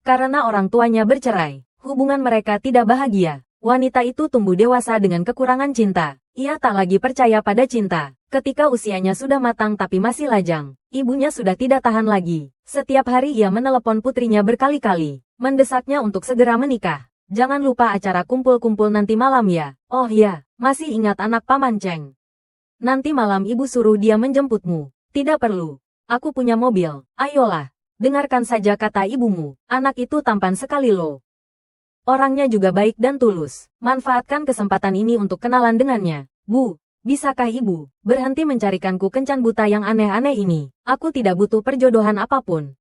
Karena orang tuanya bercerai, hubungan mereka tidak bahagia. Wanita itu tumbuh dewasa dengan kekurangan cinta. Ia tak lagi percaya pada cinta. Ketika usianya sudah matang tapi masih lajang, ibunya sudah tidak tahan lagi. Setiap hari ia menelepon putrinya berkali-kali, mendesaknya untuk segera menikah. Jangan lupa acara kumpul-kumpul nanti malam ya. Oh ya, masih ingat anak Paman Cheng. Nanti malam ibu suruh dia menjemputmu. Tidak perlu. Aku punya mobil. Ayolah. Dengarkan saja kata ibumu. Anak itu tampan sekali loh. Orangnya juga baik dan tulus. Manfaatkan kesempatan ini untuk kenalan dengannya. Bu, bisakah ibu berhenti mencarikanku kencan buta yang aneh-aneh ini? Aku tidak butuh perjodohan apapun.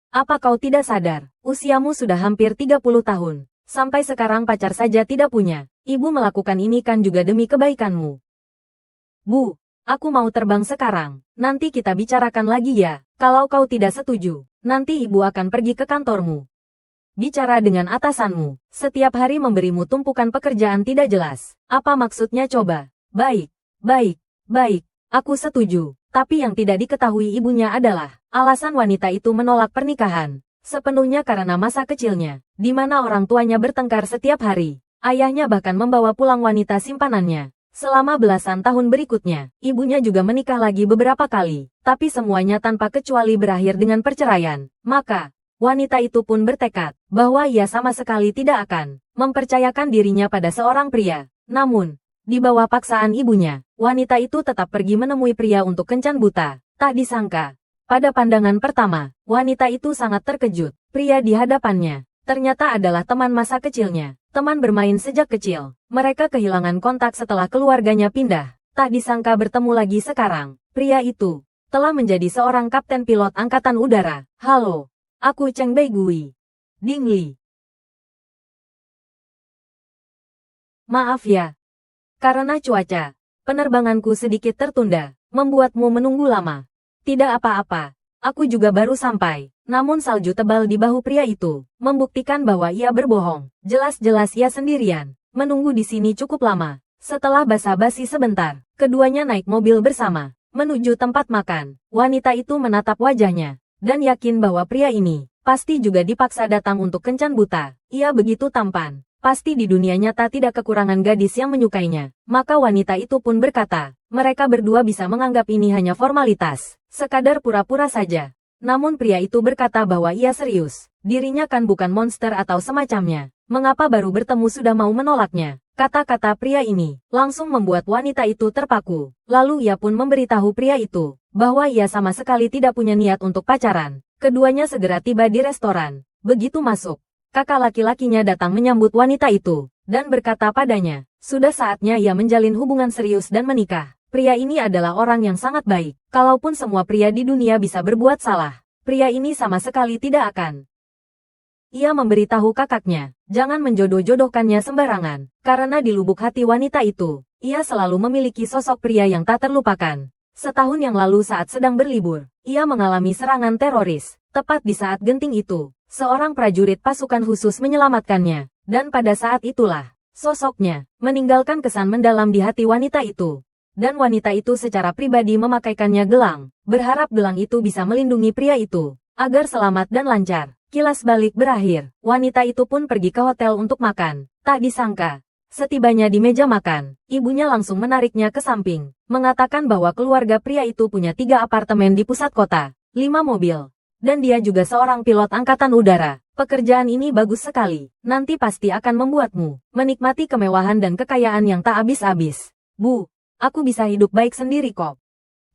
Apa kau tidak sadar? Usiamu sudah hampir 30 tahun. Sampai sekarang pacar saja tidak punya. Ibu melakukan ini kan juga demi kebaikanmu. Bu, aku mau terbang sekarang. Nanti kita bicarakan lagi ya. Kalau kau tidak setuju, nanti ibu akan pergi ke kantormu. Bicara dengan atasanmu, setiap hari memberimu tumpukan pekerjaan tidak jelas. Apa maksudnya coba? Baik, baik, baik, aku setuju. Tapi yang tidak diketahui ibunya adalah, alasan wanita itu menolak pernikahan. Sepenuhnya karena masa kecilnya, di mana orang tuanya bertengkar setiap hari. Ayahnya bahkan membawa pulang wanita simpanannya. Selama belasan tahun berikutnya, ibunya juga menikah lagi beberapa kali. Tapi semuanya tanpa kecuali berakhir dengan perceraian. Maka, wanita itu pun bertekad bahwa ia sama sekali tidak akan mempercayakan dirinya pada seorang pria. Namun, di bawah paksaan ibunya, wanita itu tetap pergi menemui pria untuk kencan buta. Tak disangka, pada pandangan pertama, wanita itu sangat terkejut. Pria di hadapannya ternyata adalah teman masa kecilnya, teman bermain sejak kecil. Mereka kehilangan kontak setelah keluarganya pindah. Tak disangka bertemu lagi sekarang. Pria itu telah menjadi seorang kapten pilot angkatan udara. Halo. Aku Cheng Beigui. Ding Li. Maaf ya. Karena cuaca, penerbanganku sedikit tertunda, membuatmu menunggu lama. Tidak apa-apa. Aku juga baru sampai. Namun salju tebal di bahu pria itu membuktikan bahwa ia berbohong. Jelas-jelas ia sendirian. Menunggu di sini cukup lama. Setelah basa-basi sebentar, keduanya naik mobil bersama menuju tempat makan. Wanita itu menatap wajahnya dan yakin bahwa pria ini pasti juga dipaksa datang untuk kencan buta. Ia begitu tampan, pasti di dunia nyata tidak kekurangan gadis yang menyukainya. Maka wanita itu pun berkata, mereka berdua bisa menganggap ini hanya formalitas, sekadar pura-pura saja. Namun pria itu berkata bahwa ia serius, dirinya kan bukan monster atau semacamnya. Mengapa baru bertemu sudah mau menolaknya? Kata-kata pria ini langsung membuat wanita itu terpaku. Lalu ia pun memberitahu pria itu bahwa ia sama sekali tidak punya niat untuk pacaran. Keduanya segera tiba di restoran. Begitu masuk, kakak laki-lakinya datang menyambut wanita itu dan berkata padanya, sudah saatnya ia menjalin hubungan serius dan menikah. Pria ini adalah orang yang sangat baik. Kalaupun semua pria di dunia bisa berbuat salah, pria ini sama sekali tidak akan. Ia memberitahu kakaknya, jangan menjodoh-jodohkannya sembarangan, karena di lubuk hati wanita itu, ia selalu memiliki sosok pria yang tak terlupakan. Setahun yang lalu saat sedang berlibur, ia mengalami serangan teroris. Tepat di saat genting itu, seorang prajurit pasukan khusus menyelamatkannya, dan pada saat itulah, sosoknya meninggalkan kesan mendalam di hati wanita itu. Dan wanita itu secara pribadi memakaikannya gelang, berharap gelang itu bisa melindungi pria itu, agar selamat dan lancar. Kilas balik berakhir, wanita itu pun pergi ke hotel untuk makan. Tak disangka, setibanya di meja makan, ibunya langsung menariknya ke samping, mengatakan bahwa keluarga pria itu punya 3 apartemen di pusat kota, 5 mobil, dan dia juga seorang pilot angkatan udara. Pekerjaan ini bagus sekali, nanti pasti akan membuatmu menikmati kemewahan dan kekayaan yang tak habis-habis. Bu, aku bisa hidup baik sendiri kok.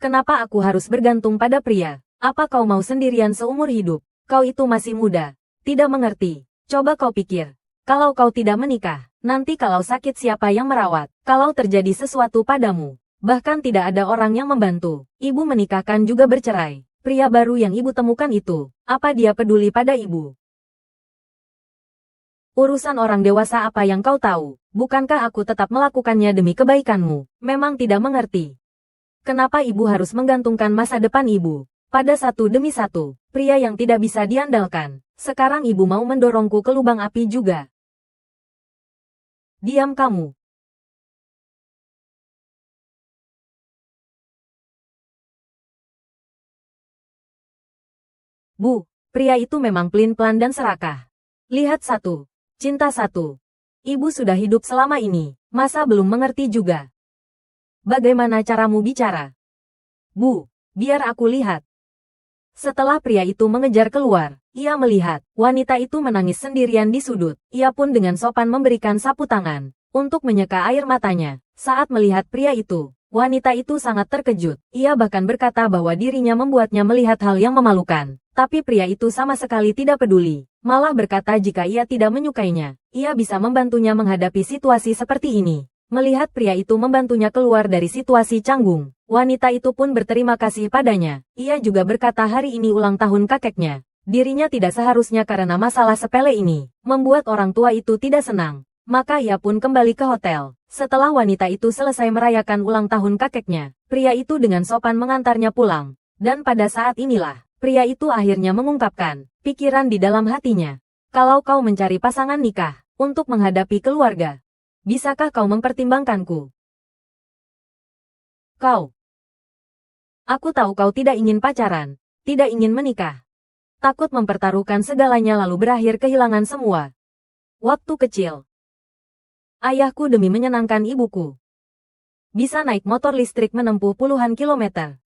Kenapa aku harus bergantung pada pria? Apa kau mau sendirian seumur hidup? Kau itu masih muda, tidak mengerti. Coba kau pikir, kalau kau tidak menikah, nanti kalau sakit siapa yang merawat? Kalau terjadi sesuatu padamu, bahkan tidak ada orang yang membantu. Ibu menikahkan juga bercerai. Pria baru yang ibu temukan itu, apa dia peduli pada ibu? Urusan orang dewasa apa yang kau tahu? Bukankah aku tetap melakukannya demi kebaikanmu? Memang tidak mengerti. Kenapa ibu harus menggantungkan masa depan ibu pada satu demi satu pria yang tidak bisa diandalkan? Sekarang ibu mau mendorongku ke lubang api juga. Diam kamu. Bu, Pria itu memang pelin-pelan dan serakah. Lihat satu. Cinta satu. Ibu sudah hidup selama ini. Masa belum mengerti juga? Bagaimana caramu bicara? Bu, biar aku lihat. Setelah pria itu mengejar keluar, ia melihat wanita itu menangis sendirian di sudut. Ia pun dengan sopan memberikan sapu tangan untuk menyeka air matanya. Saat melihat pria itu, wanita itu sangat terkejut. Ia bahkan berkata bahwa dirinya membuatnya melihat hal yang memalukan. Tapi pria itu sama sekali tidak peduli. Malah berkata jika ia tidak menyukainya, ia bisa membantunya menghadapi situasi seperti ini. Melihat pria itu membantunya keluar dari situasi canggung, wanita itu pun berterima kasih padanya. Ia juga berkata hari ini ulang tahun kakeknya. Dirinya tidak seharusnya karena masalah sepele ini membuat orang tua itu tidak senang. Maka ia pun kembali ke hotel. Setelah wanita itu selesai merayakan ulang tahun kakeknya, pria itu dengan sopan mengantarnya pulang. Dan pada saat inilah, pria itu akhirnya mengungkapkan pikiran di dalam hatinya. Kalau kau mencari pasangan nikah untuk menghadapi keluarga, bisakah kau mempertimbangkanku? Kau. Aku tahu kau tidak ingin pacaran, tidak ingin menikah. Takut mempertaruhkan segalanya lalu berakhir kehilangan semua. Waktu kecil. Ayahku demi menyenangkan ibuku bisa naik motor listrik menempuh puluhan kilometer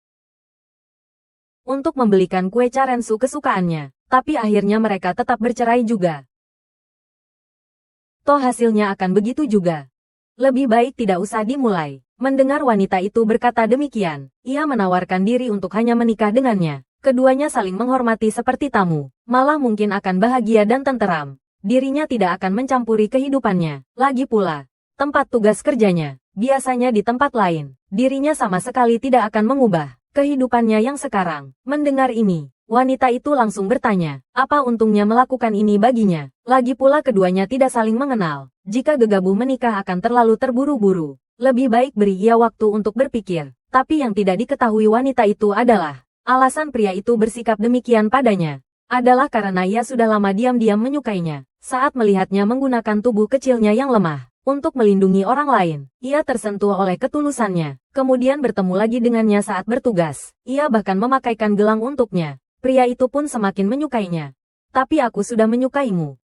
untuk membelikan kue carensu kesukaannya, tapi akhirnya mereka tetap bercerai juga. Toh hasilnya akan begitu juga. Lebih baik tidak usah dimulai. Mendengar wanita itu berkata demikian, ia menawarkan diri untuk hanya menikah dengannya. Keduanya saling menghormati seperti tamu, malah mungkin akan bahagia dan tenteram. Dirinya tidak akan mencampuri kehidupannya. Lagi pula, tempat tugas kerjanya, biasanya di tempat lain. Dirinya sama sekali tidak akan mengubah kehidupannya yang sekarang. Mendengar ini, wanita itu langsung bertanya, apa untungnya melakukan ini baginya? Lagi pula keduanya tidak saling mengenal. Jika gegabah menikah akan terlalu terburu-buru. Lebih baik beri ia waktu untuk berpikir. Tapi yang tidak diketahui wanita itu adalah, alasan pria itu bersikap demikian padanya adalah karena ia sudah lama diam-diam menyukainya. Saat melihatnya menggunakan tubuh kecilnya yang lemah untuk melindungi orang lain, ia tersentuh oleh ketulusannya. Kemudian bertemu lagi dengannya saat bertugas. Ia bahkan memakaikan gelang untuknya. Pria itu pun semakin menyukainya. Tapi aku sudah menyukaimu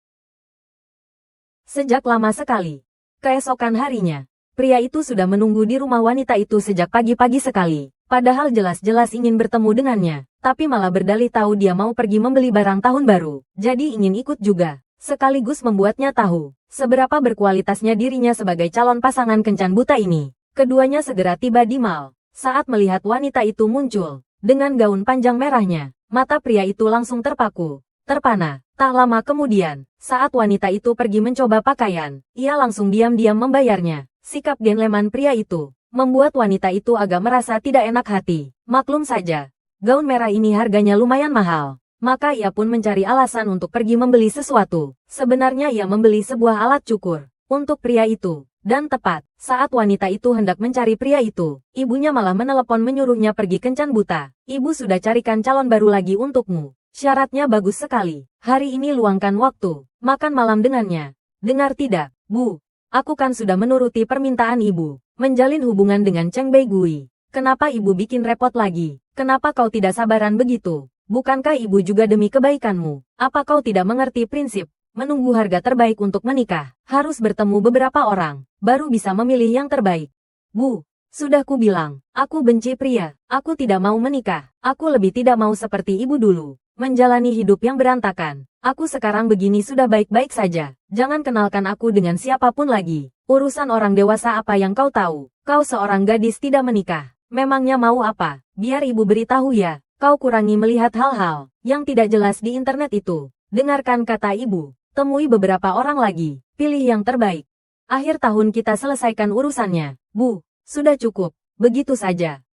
sejak lama sekali. Keesokan harinya, pria itu sudah menunggu di rumah wanita itu sejak pagi-pagi sekali. Padahal jelas-jelas ingin bertemu dengannya, tapi malah berdalih tahu dia mau pergi membeli barang tahun baru. Jadi ingin ikut juga. Sekaligus membuatnya tahu seberapa berkualitasnya dirinya sebagai calon pasangan kencan buta ini. Keduanya segera tiba di mal. Saat melihat wanita itu muncul dengan gaun panjang merahnya, mata pria itu langsung terpaku, terpana. Tak lama kemudian, saat wanita itu pergi mencoba pakaian, ia langsung diam-diam membayarnya. Sikap gentleman pria itu membuat wanita itu agak merasa tidak enak hati. Maklum saja, gaun merah ini harganya lumayan mahal. Maka ia pun mencari alasan untuk pergi membeli sesuatu. Sebenarnya ia membeli sebuah alat cukur untuk pria itu. Dan tepat saat wanita itu hendak mencari pria itu, ibunya malah menelepon menyuruhnya pergi kencan buta. Ibu sudah carikan calon baru lagi untukmu. Syaratnya bagus sekali. Hari ini luangkan waktu makan malam dengannya. Dengar tidak, Bu? Aku kan sudah menuruti permintaan ibu. Menjalin hubungan dengan Cheng Bei Gui. Kenapa ibu bikin repot lagi? Kenapa kau tidak sabaran begitu? Bukankah ibu juga demi kebaikanmu? Apa kau tidak mengerti prinsip? Menunggu harga terbaik untuk menikah. Harus bertemu beberapa orang. Baru bisa memilih yang terbaik. Bu, sudah ku bilang. Aku benci pria. Aku tidak mau menikah. Aku lebih tidak mau seperti ibu dulu. Menjalani hidup yang berantakan. Aku sekarang begini sudah baik-baik saja. Jangan kenalkan aku dengan siapapun lagi. Urusan orang dewasa apa yang kau tahu? Kau seorang gadis tidak menikah. Memangnya mau apa? Biar ibu beritahu ya. Kau kurangi melihat hal-hal yang tidak jelas di internet itu. Dengarkan kata ibu. Temui beberapa orang lagi. Pilih yang terbaik. Akhir tahun kita selesaikan urusannya. Bu, sudah cukup. Begitu saja.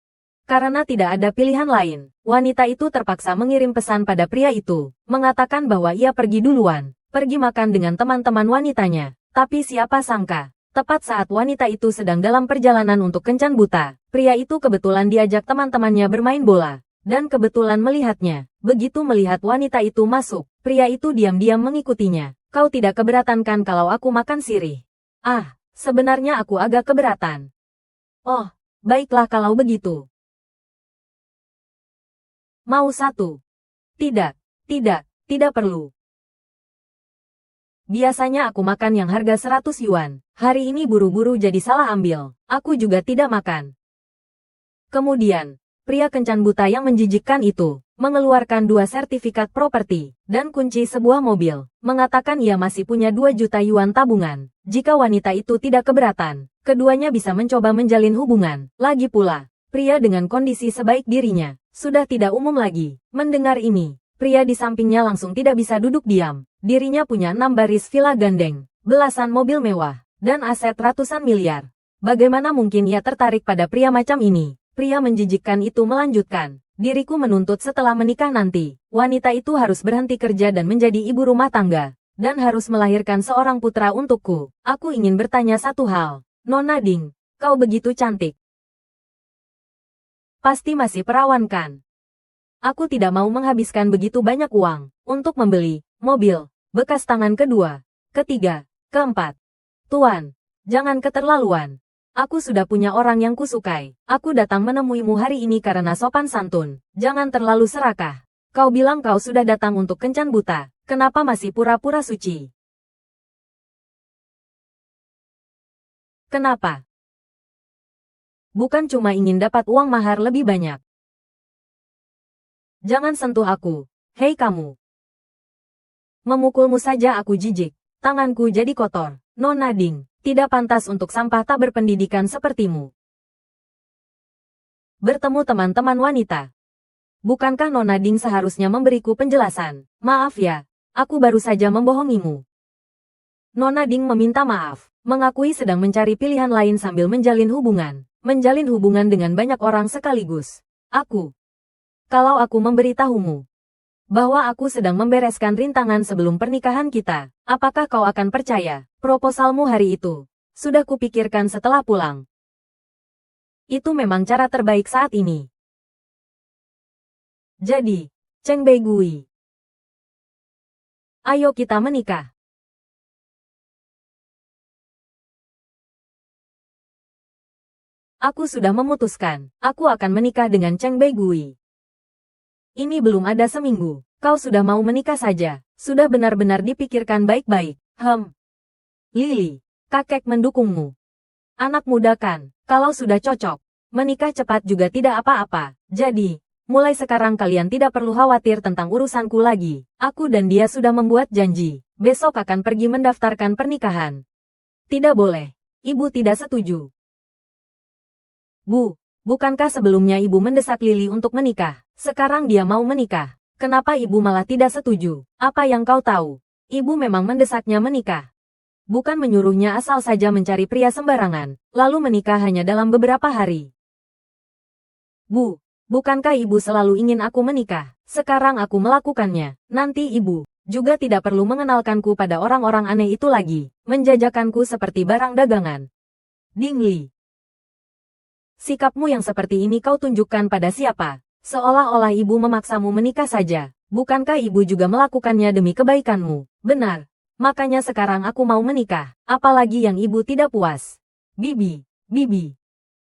Karena tidak ada pilihan lain, wanita itu terpaksa mengirim pesan pada pria itu, mengatakan bahwa ia pergi duluan, pergi makan dengan teman-teman wanitanya. Tapi siapa sangka, tepat saat wanita itu sedang dalam perjalanan untuk kencan buta, pria itu kebetulan diajak teman-temannya bermain bola, dan kebetulan melihatnya. Begitu melihat wanita itu masuk, pria itu diam-diam mengikutinya. Kau tidak keberatan kan kalau aku makan sirih? Ah, sebenarnya aku agak keberatan. Oh, baiklah kalau begitu. Mau satu? Tidak, tidak, Tidak perlu. Biasanya aku makan yang harga 100 yuan. Hari ini buru-buru jadi salah ambil. Aku juga tidak makan. Kemudian, pria kencan buta yang menjijikkan itu mengeluarkan 2 sertifikat properti dan kunci sebuah mobil, mengatakan ia masih punya 2 juta yuan tabungan. Jika wanita itu tidak keberatan, keduanya bisa mencoba menjalin hubungan. Lagi pula, pria dengan kondisi sebaik dirinya sudah tidak umum lagi. Mendengar ini, pria di sampingnya langsung tidak bisa duduk diam. Dirinya punya 6 baris villa gandeng, belasan mobil mewah, dan aset ratusan miliar. Bagaimana mungkin ia tertarik pada pria macam ini? Pria menjijikkan itu melanjutkan. Diriku menuntut setelah menikah nanti, wanita itu harus berhenti kerja dan menjadi ibu rumah tangga, dan harus melahirkan seorang putra untukku. Aku ingin bertanya satu hal. Nona Ding, kau begitu cantik. Pasti masih perawan kan? Aku tidak mau menghabiskan begitu banyak uang untuk membeli mobil bekas tangan kedua, ketiga, keempat. Tuan, jangan keterlaluan. Aku sudah punya orang yang kusukai. Aku datang menemuimu hari ini karena sopan santun. Jangan terlalu serakah. Kau bilang kau sudah datang untuk kencan buta. Kenapa masih pura-pura suci? Kenapa? Bukan cuma ingin dapat uang mahar lebih banyak. Jangan sentuh aku. Hei kamu. Memukulmu saja aku jijik. Tanganku jadi kotor. Nona Ding. Tidak pantas untuk sampah tak berpendidikan sepertimu. Bertemu teman-teman wanita. Bukankah Nona Ding seharusnya memberiku penjelasan? Maaf ya, aku baru saja membohongimu. Nona Ding meminta maaf, mengakui sedang mencari pilihan lain sambil menjalin hubungan. Menjalin hubungan dengan banyak orang sekaligus. Kalau aku memberitahumu bahwa aku sedang membereskan rintangan sebelum pernikahan kita, apakah kau akan percaya? Proposalmu hari itu sudah kupikirkan setelah pulang. Itu memang cara terbaik saat ini. Jadi, Cheng Beigui, ayo kita menikah. Aku sudah memutuskan, aku akan menikah dengan Cheng Beigui. Ini belum ada seminggu, kau sudah mau menikah saja, sudah benar-benar dipikirkan baik-baik. Lily, kakek mendukungmu. Anak muda kan, kalau sudah cocok, menikah cepat juga tidak apa-apa. Jadi, mulai sekarang kalian tidak perlu khawatir tentang urusanku lagi. Aku dan dia sudah membuat janji, besok akan pergi mendaftarkan pernikahan. Tidak boleh, ibu tidak setuju. Bu, bukankah sebelumnya ibu mendesak Lily untuk menikah? Sekarang dia mau menikah. Kenapa ibu malah tidak setuju? Apa yang kau tahu? Ibu memang mendesaknya menikah. Bukan menyuruhnya asal saja mencari pria sembarangan, lalu menikah hanya dalam beberapa hari. Bu, bukankah ibu selalu ingin aku menikah? Sekarang aku melakukannya. Nanti ibu juga tidak perlu mengenalkanku pada orang-orang aneh itu lagi, menjajakanku seperti barang dagangan. Ding Li, sikapmu yang seperti ini kau tunjukkan pada siapa? Seolah-olah ibu memaksamu menikah saja. Bukankah ibu juga melakukannya demi kebaikanmu? Benar. Makanya sekarang aku mau menikah. Apalagi yang ibu tidak puas. Bibi.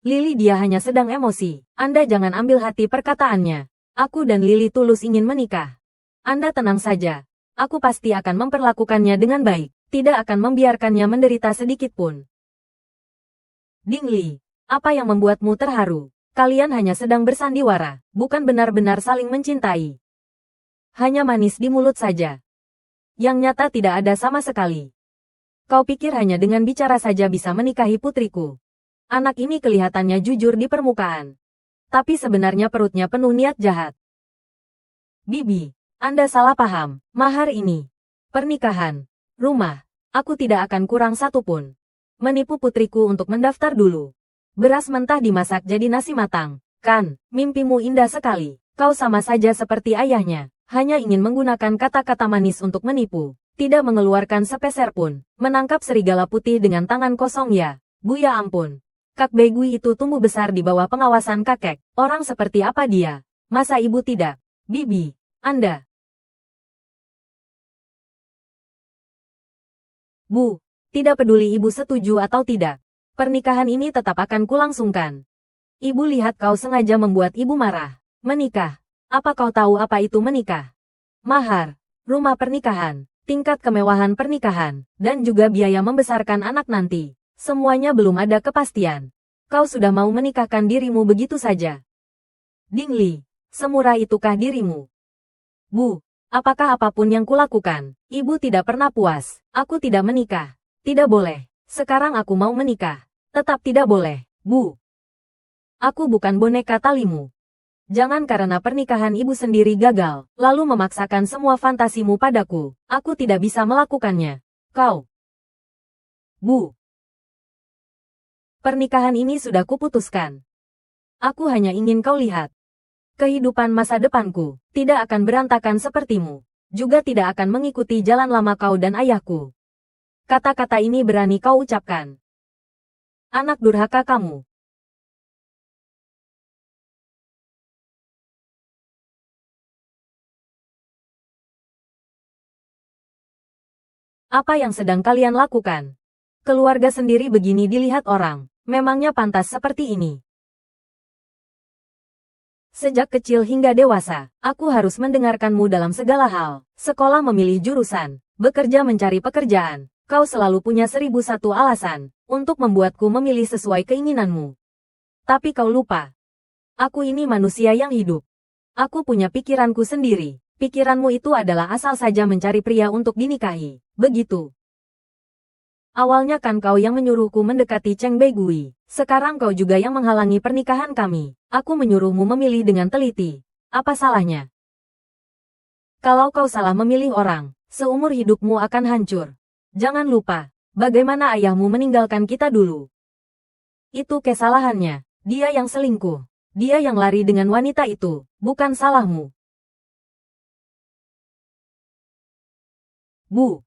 Lily dia hanya sedang emosi. Anda jangan ambil hati perkataannya. Aku dan Lily tulus ingin menikah. Anda tenang saja. Aku pasti akan memperlakukannya dengan baik. Tidak akan membiarkannya menderita sedikit pun. Ding Li, apa yang membuatmu terharu? Kalian hanya sedang bersandiwara, bukan benar-benar saling mencintai. Hanya manis di mulut saja. Yang nyata tidak ada sama sekali. Kau pikir hanya dengan bicara saja bisa menikahi putriku? Anak ini kelihatannya jujur di permukaan. Tapi sebenarnya perutnya penuh niat jahat. Bibi, Anda salah paham. Mahar ini, pernikahan, rumah, aku tidak akan kurang satu pun. Menipu putriku untuk mendaftar dulu. Beras mentah dimasak jadi nasi matang. Kan, mimpimu indah sekali. Kau sama saja seperti ayahnya. Hanya ingin menggunakan kata-kata manis untuk menipu. Tidak mengeluarkan sepeser pun. Menangkap serigala putih dengan tangan kosong ya. Bu ya ampun. Kak Beigui itu tumbuh besar di bawah pengawasan kakek. Orang seperti apa dia? Masa ibu tidak? Bibi, Anda. Bu, tidak peduli ibu setuju atau tidak. Pernikahan ini tetap akan kulangsungkan. Ibu lihat kau sengaja membuat ibu marah. Menikah. Apa kau tahu apa itu menikah? Mahar, rumah pernikahan, tingkat kemewahan pernikahan, dan juga biaya membesarkan anak nanti. Semuanya belum ada kepastian. Kau sudah mau menikahkan dirimu begitu saja. Ding Li, semurah itukah dirimu? Bu, apakah apapun yang kulakukan, ibu tidak pernah puas. Aku tidak menikah. Tidak boleh. Sekarang aku mau menikah. Tetap tidak boleh, Bu. Aku bukan boneka talimu. Jangan karena pernikahan ibu sendiri gagal, lalu memaksakan semua fantasimu padaku. Aku tidak bisa melakukannya. Kau. Bu. Pernikahan ini sudah kuputuskan. Aku hanya ingin kau lihat. Kehidupan masa depanku tidak akan berantakan sepertimu. Juga tidak akan mengikuti jalan lama kau dan ayahku. Kata-kata ini berani kau ucapkan. Anak durhaka kamu. Apa yang sedang kalian lakukan? Keluarga sendiri begini dilihat orang. Memangnya pantas seperti ini? Sejak kecil hingga dewasa, aku harus mendengarkanmu dalam segala hal. Sekolah memilih jurusan, bekerja mencari pekerjaan. Kau selalu punya 1001 alasan untuk membuatku memilih sesuai keinginanmu. Tapi kau lupa. Aku ini manusia yang hidup. Aku punya pikiranku sendiri. Pikiranmu itu adalah asal saja mencari pria untuk dinikahi. Begitu. Awalnya kan kau yang menyuruhku mendekati Cheng Beigui. Sekarang kau juga yang menghalangi pernikahan kami. Aku menyuruhmu memilih dengan teliti. Apa salahnya? Kalau kau salah memilih orang, seumur hidupmu akan hancur. Jangan lupa, bagaimana ayahmu meninggalkan kita dulu. Itu kesalahannya. Dia yang selingkuh. Dia yang lari dengan wanita itu. Bukan salahmu. Bu.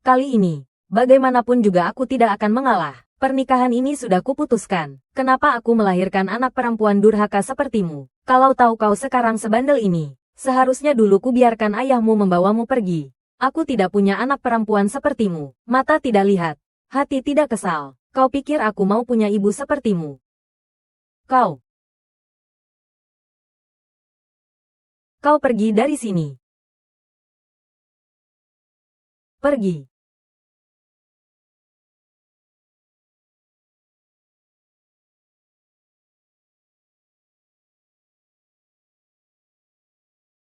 Kali ini, bagaimanapun juga aku tidak akan mengalah. Pernikahan ini sudah kuputuskan. Kenapa aku melahirkan anak perempuan durhaka sepertimu? Kalau tahu kau sekarang sebandel ini, seharusnya dulu kubiarkan ayahmu membawamu pergi. Aku tidak punya anak perempuan sepertimu. Mata tidak lihat, hati tidak kesal. Kau pikir aku mau punya ibu sepertimu? Kau pergi dari sini. Pergi.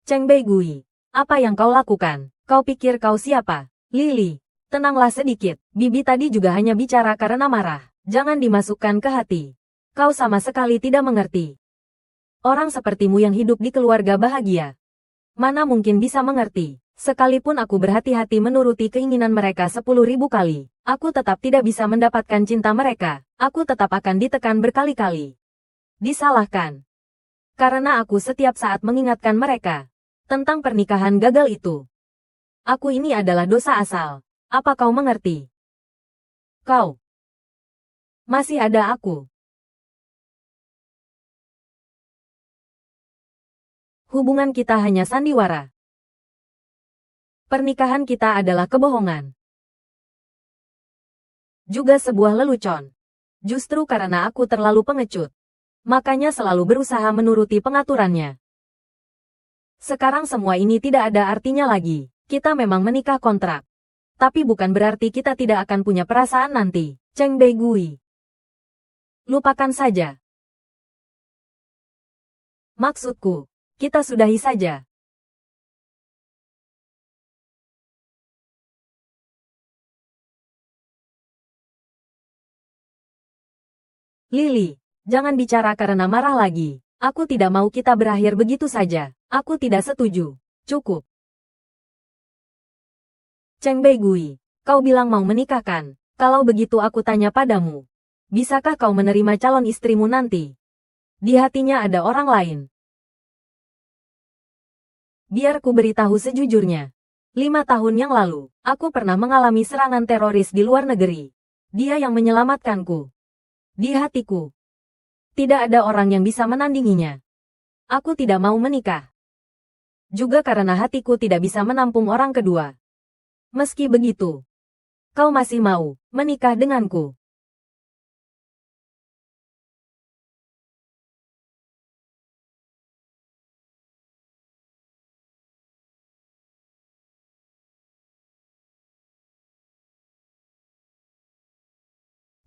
Cheng Beigui, apa yang kau lakukan? Kau pikir kau siapa? Lily, tenanglah sedikit. Bibi tadi juga hanya bicara karena marah. Jangan dimasukkan ke hati. Kau sama sekali tidak mengerti. Orang sepertimu yang hidup di keluarga bahagia. Mana mungkin bisa mengerti? Sekalipun aku berhati-hati menuruti keinginan mereka 10.000 kali, aku tetap tidak bisa mendapatkan cinta mereka. Aku tetap akan ditekan berkali-kali. Disalahkan. Karena aku setiap saat mengingatkan mereka tentang pernikahan gagal itu. Aku ini adalah dosa asal. Apa kau mengerti? Kau masih ada aku. Hubungan kita hanya sandiwara. Pernikahan kita adalah kebohongan. Juga sebuah lelucon. Justru karena aku terlalu pengecut. Makanya selalu berusaha menuruti pengaturannya. Sekarang semua ini tidak ada artinya lagi. Kita memang menikah kontrak. Tapi bukan berarti kita tidak akan punya perasaan nanti. Cheng Beigui. Lupakan saja. Maksudku, kita sudahi saja. Lily, jangan bicara karena marah lagi. Aku tidak mau kita berakhir begitu saja. Aku tidak setuju. Cukup. Cheng Beigui, kau bilang mau menikahkan. Kalau begitu aku tanya padamu. Bisakah kau menerima calon istrimu nanti? Di hatinya ada orang lain. Biar ku beritahu sejujurnya. 5 tahun yang lalu, aku pernah mengalami serangan teroris di luar negeri. Dia yang menyelamatkanku. Di hatiku. Tidak ada orang yang bisa menandinginya. Aku tidak mau menikah. Juga karena hatiku tidak bisa menampung orang kedua. Meski begitu, kau masih mau menikah denganku.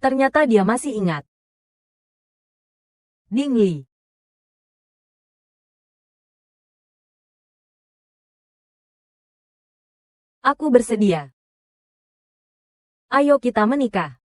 Ternyata dia masih ingat. Ding Li. Aku bersedia. Ayo kita menikah.